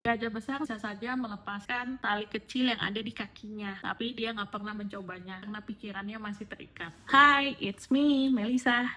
Gajah besar bisa saja melepaskan tali kecil yang ada di kakinya, tapi dia nggak pernah mencobanya karena pikirannya masih terikat. Hai, it's me, Melisa.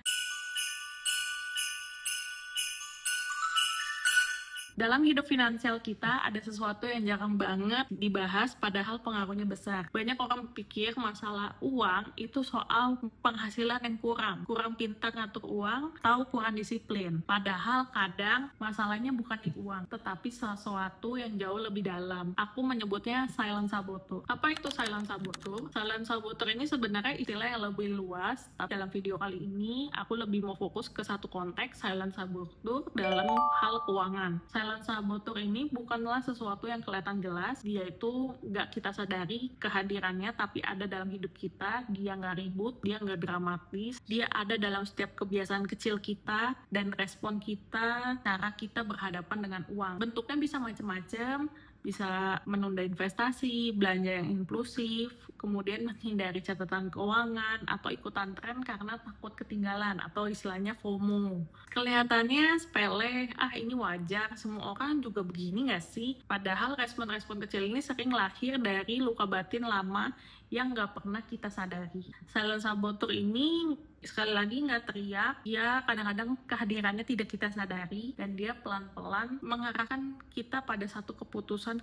Dalam hidup finansial kita ada sesuatu yang jarang banget dibahas padahal pengaruhnya besar. Banyak orang berpikir masalah uang itu soal penghasilan yang kurang pintar ngatur uang, atau kurang disiplin. Padahal kadang masalahnya bukan di uang, tetapi sesuatu yang jauh lebih dalam. Aku menyebutnya silent saboteur. Apa itu silent saboteur? Silent saboteur ini sebenarnya istilah yang lebih luas, tapi dalam video kali ini aku lebih mau fokus ke satu konteks silent saboteur dalam hal keuangan. Silent saboteur ini bukanlah sesuatu yang kelihatan jelas, dia itu nggak kita sadari kehadirannya tapi ada dalam hidup kita. Dia nggak ribut, dia nggak dramatis, dia ada dalam setiap kebiasaan kecil kita dan respon kita, cara kita berhadapan dengan uang. Bentuknya bisa macam-macam, bisa menunda investasi, belanja yang impulsif, kemudian menghindari catatan keuangan, atau ikutan tren karena takut ketinggalan, atau istilahnya FOMO. Kelihatannya sepele, ini wajar, semua orang juga begini nggak sih? Padahal respon-respon kecil ini sering lahir dari luka batin lama yang nggak pernah kita sadari. Silent saboteur ini sekali lagi nggak teriak, dia kadang-kadang kehadirannya tidak kita sadari, dan dia pelan-pelan mengarahkan kita pada satu keputusan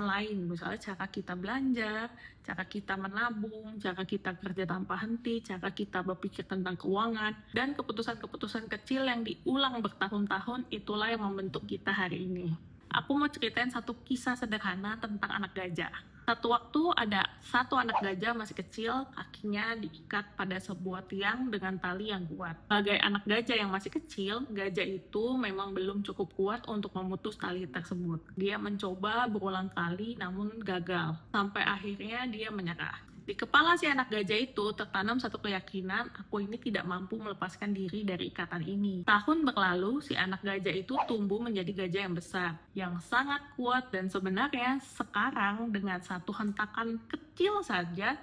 lain, misalnya cara kita belanja, cara kita menabung, cara kita kerja tanpa henti, cara kita berpikir tentang keuangan, dan keputusan-keputusan kecil yang diulang bertahun-tahun itulah yang membentuk kita hari ini. Aku mau ceritain satu kisah sederhana tentang anak gajah. Satu waktu ada satu anak gajah masih kecil, kakinya diikat pada sebuah tiang dengan tali yang kuat. Sebagai anak gajah yang masih kecil, gajah itu memang belum cukup kuat untuk memutus tali tersebut. Dia mencoba berulang kali namun gagal, sampai akhirnya dia menyerah. Di kepala si anak gajah itu tertanam satu keyakinan, aku ini tidak mampu melepaskan diri dari ikatan ini. Tahun berlalu, si anak gajah itu tumbuh menjadi gajah yang besar, yang sangat kuat, dan sebenarnya sekarang dengan satu hentakan kecil saja,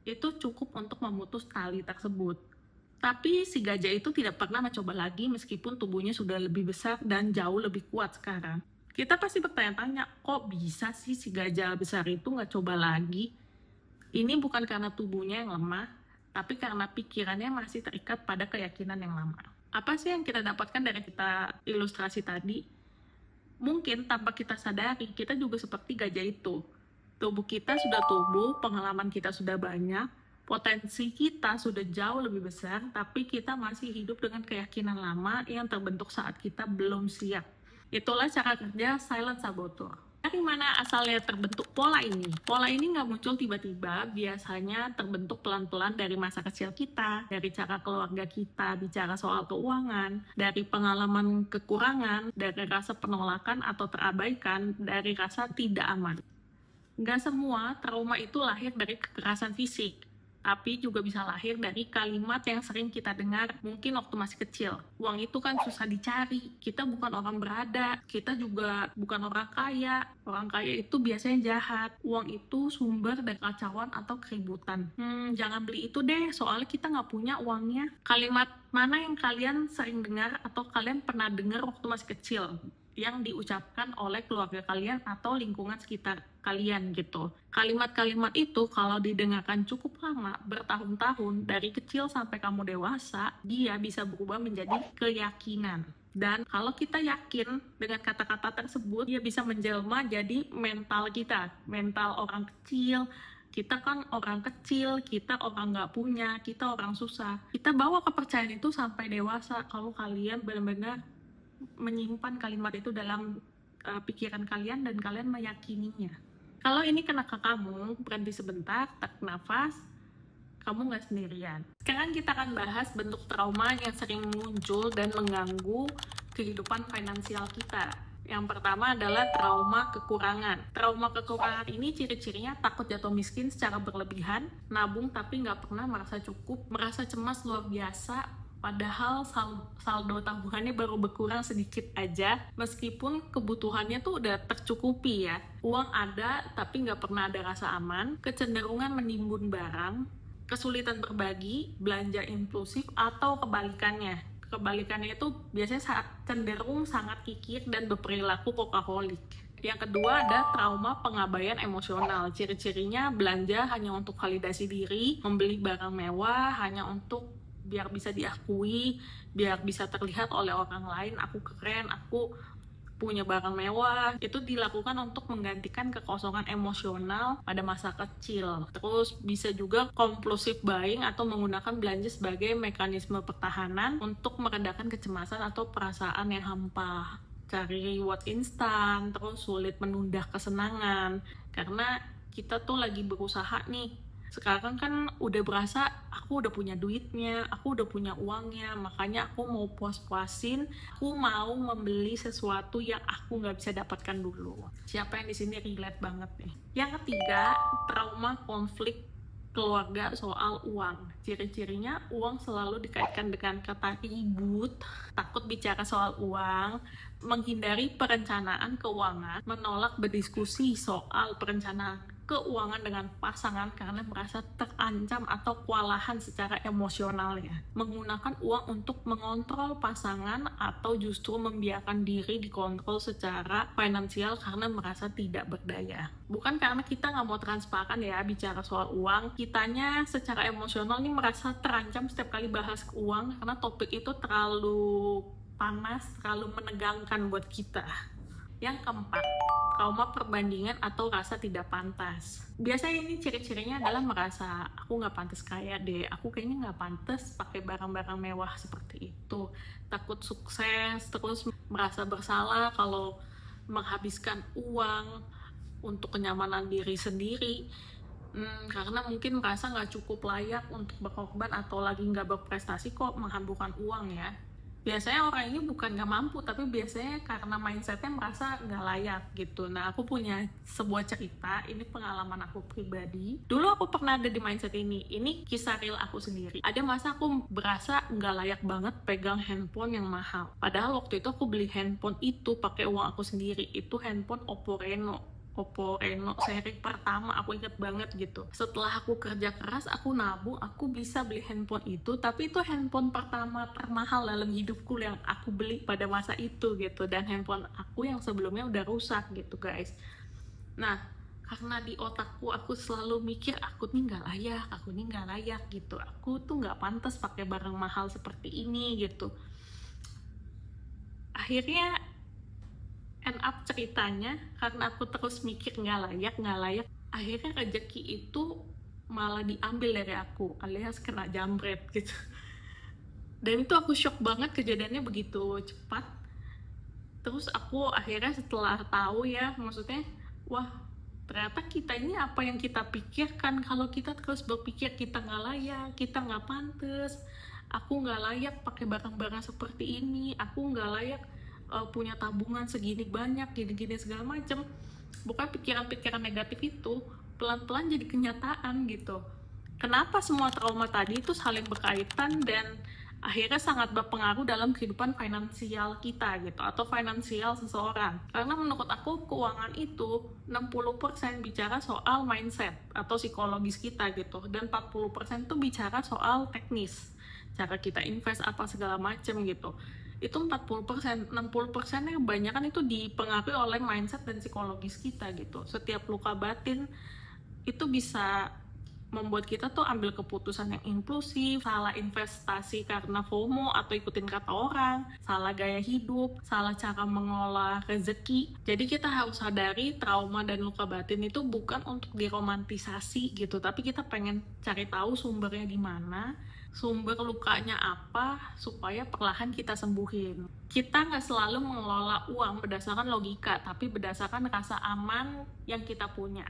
itu cukup untuk memutus tali tersebut. Tapi si gajah itu tidak pernah mencoba lagi meskipun tubuhnya sudah lebih besar dan jauh lebih kuat sekarang. Kita pasti bertanya-tanya, kok bisa sih si gajah besar itu nggak coba lagi? Ini bukan karena tubuhnya yang lemah, tapi karena pikirannya masih terikat pada keyakinan yang lama. Apa sih yang kita dapatkan dari kita ilustrasi tadi? Mungkin tanpa kita sadari, kita juga seperti gajah itu. Tubuh kita sudah tumbuh, pengalaman kita sudah banyak, potensi kita sudah jauh lebih besar, tapi kita masih hidup dengan keyakinan lama yang terbentuk saat kita belum siap. Itulah cara kerja silent saboteur. Dari mana asalnya terbentuk pola ini? Pola ini nggak muncul tiba-tiba, biasanya terbentuk pelan-pelan dari masa kecil kita, dari cara keluarga kita bicara soal keuangan, dari pengalaman kekurangan, dari rasa penolakan atau terabaikan, dari rasa tidak aman. Nggak semua trauma itu lahir dari kekerasan fisik, tapi juga bisa lahir dari kalimat yang sering kita dengar mungkin waktu masih kecil. Uang itu kan susah dicari, kita bukan orang berada, kita juga bukan orang kaya. Orang kaya itu biasanya jahat, uang itu sumber dari kacauan atau keributan. Jangan beli itu deh, soalnya kita nggak punya uangnya. Kalimat mana yang kalian sering dengar atau kalian pernah dengar waktu masih kecil, yang diucapkan oleh keluarga kalian atau lingkungan sekitar kalian gitu. Kalimat-kalimat itu kalau didengarkan cukup lama, bertahun-tahun, dari kecil sampai kamu dewasa, dia bisa berubah menjadi keyakinan. Dan kalau kita yakin dengan kata-kata tersebut, dia bisa menjelma jadi mental kita, mental orang kecil. Kita kan orang kecil, kita orang nggak punya, kita orang susah. Kita bawa kepercayaan itu sampai dewasa. Kalau kalian benar-benar menyimpan kalimat itu dalam pikiran kalian dan kalian meyakininya. Kalau ini kena ke kamu, berhenti sebentar, tarik nafas, kamu nggak sendirian. Sekarang kita akan bahas bentuk trauma yang sering muncul dan mengganggu kehidupan finansial kita. Yang pertama adalah trauma kekurangan. Trauma kekurangan ini ciri-cirinya takut jatuh miskin secara berlebihan, nabung tapi nggak pernah merasa cukup, merasa cemas luar biasa, padahal saldo tabungannya baru berkurang sedikit aja, meskipun kebutuhannya tuh udah tercukupi ya. Uang ada, tapi nggak pernah ada rasa aman, kecenderungan menimbun barang, kesulitan berbagi, belanja impulsif, atau kebalikannya. Kebalikannya itu biasanya cenderung sangat kikir dan berperilaku workaholic. Yang kedua ada trauma pengabaian emosional. Ciri-cirinya belanja hanya untuk validasi diri, membeli barang mewah hanya untuk biar bisa diakui, biar bisa terlihat oleh orang lain, aku keren, aku punya barang mewah. Itu dilakukan untuk menggantikan kekosongan emosional pada masa kecil. Terus bisa juga compulsive buying atau menggunakan belanja sebagai mekanisme pertahanan untuk meredakan kecemasan atau perasaan yang hampa. Cari reward instan, terus sulit menunda kesenangan karena kita tuh lagi berusaha nih. Sekarang kan udah berasa aku udah punya duitnya, aku udah punya uangnya, makanya aku mau puas-puasin, aku mau membeli sesuatu yang aku nggak bisa dapatkan dulu. Siapa yang di sini relate banget nih? Yang ketiga, trauma konflik keluarga soal uang. Ciri-cirinya uang selalu dikaitkan dengan kata ribut, takut bicara soal uang, menghindari perencanaan keuangan, menolak berdiskusi soal perencanaan keuangan dengan pasangan karena merasa terancam atau kewalahan secara emosional ya. Menggunakan uang untuk mengontrol pasangan atau justru membiarkan diri dikontrol secara finansial karena merasa tidak berdaya. Bukan karena kita nggak mau transparan ya bicara soal uang, kitanya secara emosional nih merasa terancam setiap kali bahas uang karena topik itu terlalu panas, terlalu menegangkan buat kita. Yang keempat, trauma perbandingan atau rasa tidak pantas. Biasanya ini ciri-cirinya adalah merasa aku nggak pantas kaya deh, aku kayaknya nggak pantas pakai barang-barang mewah seperti itu. Takut sukses, terus merasa bersalah kalau menghabiskan uang untuk kenyamanan diri sendiri. Karena mungkin merasa nggak cukup layak untuk berkorban atau lagi nggak berprestasi kok menghamburkan uang ya. Biasanya orang ini bukan nggak mampu, tapi biasanya karena mindsetnya merasa nggak layak gitu. Nah, aku punya sebuah cerita, ini pengalaman aku pribadi. Dulu aku pernah ada di mindset ini kisah real aku sendiri. Ada masa aku berasa nggak layak banget pegang handphone yang mahal. Padahal waktu itu aku beli handphone itu pakai uang aku sendiri. Itu handphone Oppo Reno seri pertama, aku inget banget gitu. Setelah aku kerja keras, aku nabung, aku bisa beli handphone itu, tapi itu handphone pertama termahal dalam hidupku yang aku beli pada masa itu gitu. Dan handphone aku yang sebelumnya udah rusak gitu guys. Nah, karena di otakku aku selalu mikir aku nih nggak layak gitu. Aku tuh nggak pantas pakai barang mahal seperti ini gitu. Akhirnya end up ceritanya karena aku terus mikir nggak layak, akhirnya rezeki itu malah diambil dari aku alias kena jambret gitu. Dan itu aku shock banget, kejadiannya begitu cepat. Terus aku akhirnya setelah tahu ya, maksudnya wah ternyata kita ini apa yang kita pikirkan. Kalau kita terus berpikir kita nggak layak, kita nggak pantas, aku nggak layak pakai barang-barang seperti ini, aku nggak layak punya tabungan segini banyak, gini-gini segala macem. Bukan pikiran-pikiran negatif itu pelan-pelan jadi kenyataan gitu. Kenapa semua trauma tadi itu saling berkaitan dan akhirnya sangat berpengaruh dalam kehidupan finansial kita gitu, atau finansial seseorang. Karena menurut aku keuangan itu 60% bicara soal mindset atau psikologis kita gitu, dan 40% tuh bicara soal teknis, cara kita invest apa segala macem gitu. Itu 40%, 60%-nya kebanyakan itu dipengaruhi oleh mindset dan psikologis kita gitu. Setiap luka batin itu bisa membuat kita tuh ambil keputusan yang impulsif, salah investasi karena FOMO atau ikutin kata orang, salah gaya hidup, salah cara mengolah rezeki. Jadi kita harus sadari trauma dan luka batin itu bukan untuk diromantisasi gitu, tapi kita pengen cari tahu sumbernya di mana, sumber lukanya apa, supaya perlahan kita sembuhin. Kita nggak selalu mengelola uang berdasarkan logika, tapi berdasarkan rasa aman yang kita punya.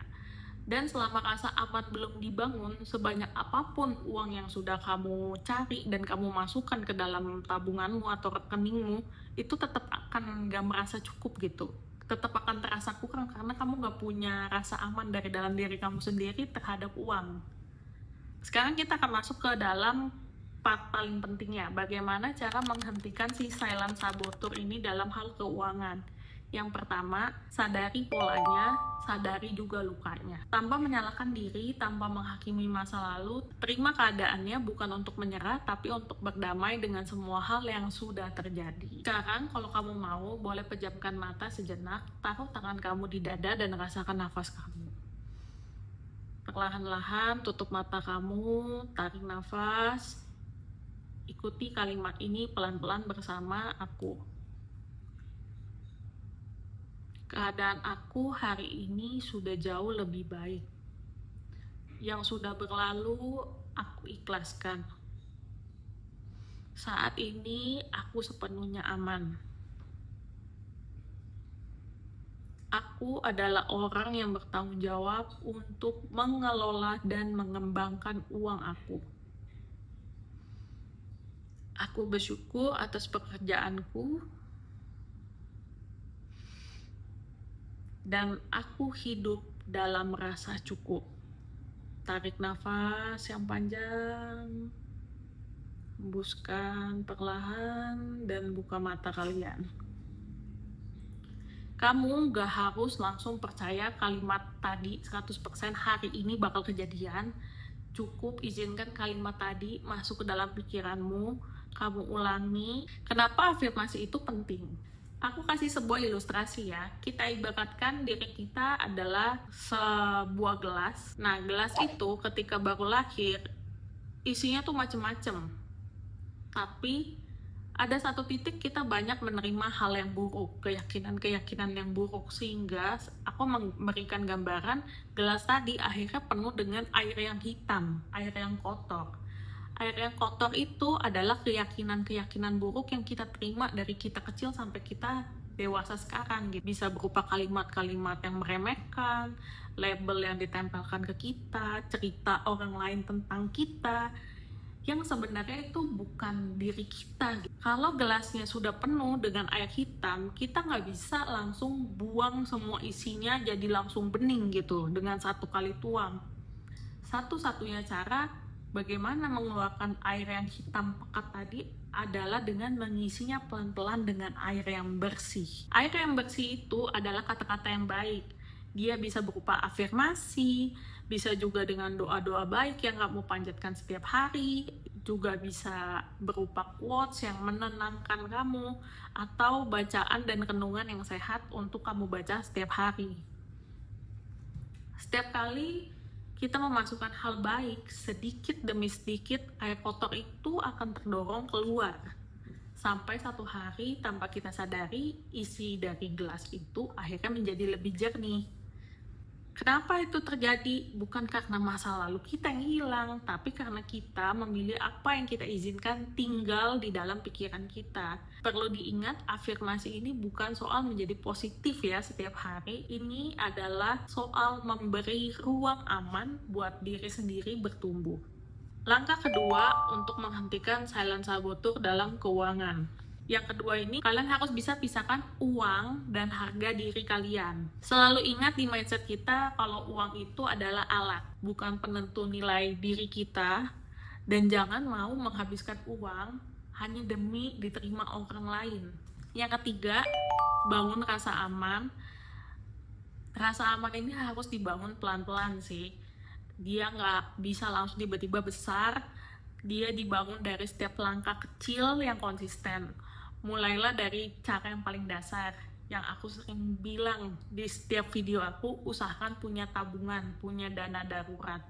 Dan selama rasa aman belum dibangun, sebanyak apapun uang yang sudah kamu cari dan kamu masukkan ke dalam tabunganmu atau rekeningmu, itu tetap akan nggak merasa cukup gitu. Tetap akan terasa kurang karena kamu nggak punya rasa aman dari dalam diri kamu sendiri terhadap uang. Sekarang kita akan masuk ke dalam part paling pentingnya, bagaimana cara menghentikan si silent saboteur ini dalam hal keuangan. Yang pertama, sadari polanya, sadari juga lukanya. Tanpa menyalahkan diri, tanpa menghakimi masa lalu, terima keadaannya bukan untuk menyerah, tapi untuk berdamai dengan semua hal yang sudah terjadi. Sekarang, kalau kamu mau, boleh pejamkan mata sejenak, taruh tangan kamu di dada dan rasakan nafas kamu. Perlahan-lahan tutup mata kamu, tarik nafas, ikuti kalimat ini pelan-pelan bersama aku. Keadaan aku hari ini sudah jauh lebih baik. Yang sudah berlalu, aku ikhlaskan. Saat ini, aku sepenuhnya aman. Aku adalah orang yang bertanggung jawab untuk mengelola dan mengembangkan uang aku. Aku bersyukur atas pekerjaanku, dan aku hidup dalam rasa cukup. Tarik nafas yang panjang, hembuskan perlahan, dan buka mata kalian. Kamu gak harus langsung percaya kalimat tadi 100% hari ini bakal kejadian. Cukup izinkan kalimat tadi masuk ke dalam pikiranmu, kamu ulangi. Kenapa afirmasi itu penting? Aku kasih sebuah ilustrasi ya. Kita ibaratkan diri kita adalah sebuah gelas. Nah, gelas itu ketika baru lahir, isinya tuh macem-macem. Tapi ada satu titik kita banyak menerima hal yang buruk, keyakinan-keyakinan yang buruk, sehingga aku memberikan gambaran gelas tadi akhirnya penuh dengan air yang hitam, air yang kotor. Air yang kotor itu adalah keyakinan-keyakinan buruk yang kita terima dari kita kecil sampai kita dewasa sekarang gitu. Bisa berupa kalimat-kalimat yang meremehkan, label yang ditempelkan ke kita, cerita orang lain tentang kita, yang sebenarnya itu bukan diri kita. Kalau gelasnya sudah penuh dengan air hitam, kita nggak bisa langsung buang semua isinya jadi langsung bening gitu dengan satu kali tuang. Satu-satunya cara bagaimana mengeluarkan air yang hitam pekat tadi adalah dengan mengisinya pelan-pelan dengan air yang bersih. Air yang bersih itu adalah kata-kata yang baik. Dia bisa berupa afirmasi, bisa juga dengan doa-doa baik yang kamu panjatkan setiap hari, juga bisa berupa quotes yang menenangkan kamu, atau bacaan dan renungan yang sehat untuk kamu baca setiap hari. Setiap kali kita memasukkan hal baik, sedikit demi sedikit air kotor itu akan terdorong keluar. Sampai satu hari tanpa kita sadari, isi dari gelas itu akhirnya menjadi lebih jernih. Kenapa itu terjadi? Bukan karena masa lalu kita yang hilang, tapi karena kita memilih apa yang kita izinkan tinggal di dalam pikiran kita. Perlu diingat, afirmasi ini bukan soal menjadi positif ya setiap hari. Ini adalah soal memberi ruang aman buat diri sendiri bertumbuh. Langkah kedua untuk menghentikan silent saboteur dalam keuangan. Yang kedua ini, kalian harus bisa pisahkan uang dan harga diri kalian. Selalu ingat di mindset kita kalau uang itu adalah alat, bukan penentu nilai diri kita. Dan jangan mau menghabiskan uang hanya demi diterima orang lain. Yang ketiga, bangun rasa aman. Rasa aman ini harus dibangun pelan-pelan sih. Dia nggak bisa langsung tiba-tiba besar. Dia dibangun dari setiap langkah kecil yang konsisten. Mulailah dari cara yang paling dasar, yang aku sering bilang di setiap video aku, usahakan punya tabungan, punya dana darurat.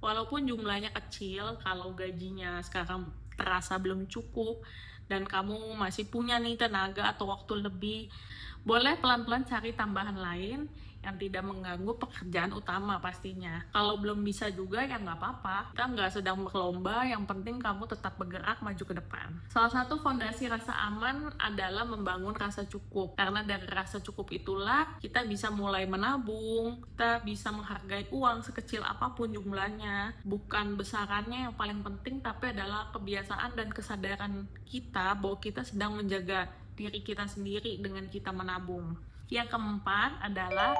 Walaupun jumlahnya kecil, kalau gajinya sekarang terasa belum cukup, dan kamu masih punya nih tenaga atau waktu lebih, boleh pelan-pelan cari tambahan lain yang tidak mengganggu pekerjaan utama pastinya. Kalau belum bisa juga ya nggak apa-apa. Kita nggak sedang berlomba, yang penting kamu tetap bergerak maju ke depan. Salah satu fondasi rasa aman adalah membangun rasa cukup. Karena dari rasa cukup itulah kita bisa mulai menabung, kita bisa menghargai uang sekecil apapun jumlahnya. Bukan besarannya yang paling penting, tapi adalah kebiasaan dan kesadaran kita bahwa kita sedang menjaga diri kita sendiri dengan kita menabung. Yang keempat adalah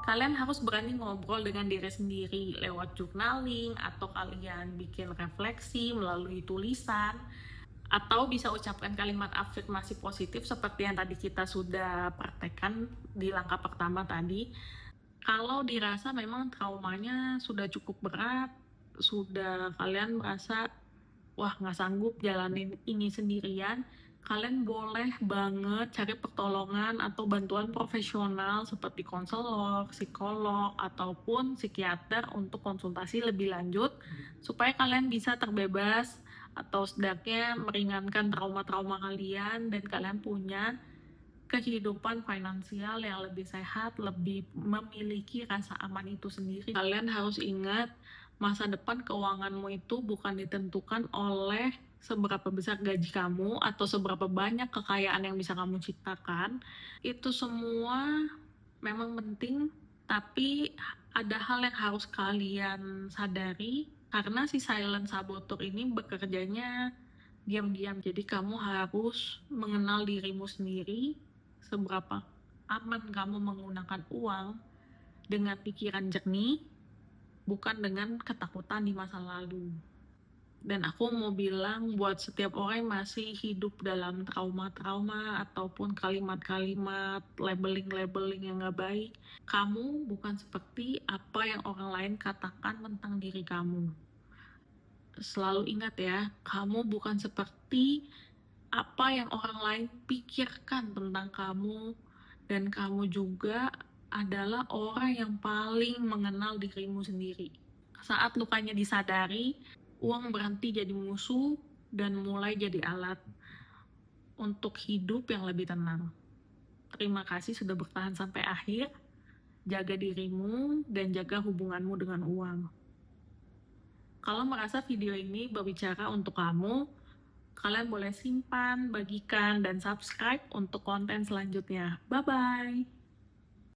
kalian harus berani ngobrol dengan diri sendiri lewat journaling atau kalian bikin refleksi melalui tulisan. Atau bisa ucapkan kalimat afirmasi positif seperti yang tadi kita sudah praktekkan di langkah pertama tadi. Kalau dirasa memang traumanya sudah cukup berat, sudah kalian merasa, wah nggak sanggup jalanin ini sendirian, kalian boleh banget cari pertolongan atau bantuan profesional seperti konselor, psikolog, ataupun psikiater untuk konsultasi lebih lanjut supaya kalian bisa terbebas atau setidaknya meringankan trauma-trauma kalian dan kalian punya kehidupan finansial yang lebih sehat, lebih memiliki rasa aman itu sendiri. Kalian harus ingat, masa depan keuanganmu itu bukan ditentukan oleh seberapa besar gaji kamu atau seberapa banyak kekayaan yang bisa kamu ciptakan. Itu semua memang penting, tapi ada hal yang harus kalian sadari karena si silent saboteur ini bekerjanya diam-diam. Jadi kamu harus mengenal dirimu sendiri, seberapa aman kamu menggunakan uang dengan pikiran jernih, bukan dengan ketakutan di masa lalu. Dan aku mau bilang buat setiap orang yang masih hidup dalam trauma-trauma ataupun kalimat-kalimat labeling-labeling yang gak baik, kamu bukan seperti apa yang orang lain katakan tentang diri kamu. Selalu ingat ya, kamu bukan seperti apa yang orang lain pikirkan tentang kamu, dan kamu juga adalah orang yang paling mengenal dirimu sendiri. Saat lukanya disadari, uang berhenti jadi musuh dan mulai jadi alat untuk hidup yang lebih tenang. Terima kasih sudah bertahan sampai akhir. Jaga dirimu dan jaga hubunganmu dengan uang. Kalau merasa video ini berbicara untuk kamu, kalian boleh simpan, bagikan, dan subscribe untuk konten selanjutnya. Bye-bye!